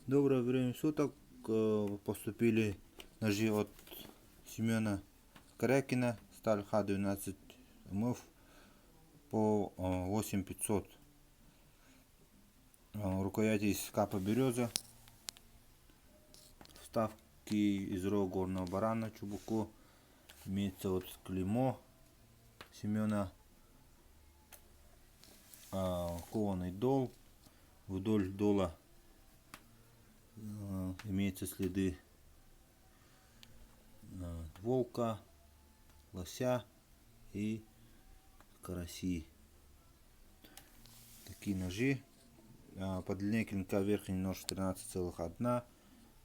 Доброе время суток. Поступили ножи от Семена Корякина, сталь Х12 МФ по 8500. Рукояти из капа береза, вставки из рога горного барана чубуку, имеется вот клеймо Семена, кованый дол, вдоль дола имеются следы волка, лося и караси. Такие ножи. По длине клинка верхний нож 13,1,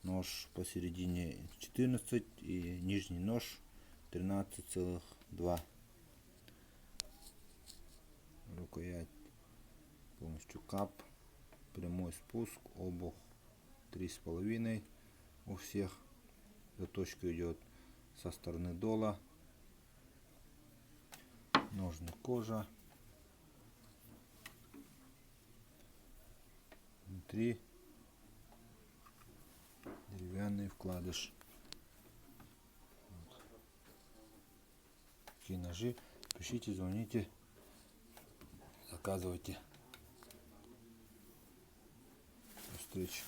нож посередине 14 и нижний нож 13,2. Рукоять полностью кап, прямой спуск, обух 3,5 у всех. Заточка идет со стороны дола, ножны кожа, внутри деревянный вкладыш. Вот. Такие ножи. Пишите, звоните, заказывайте. До встречи.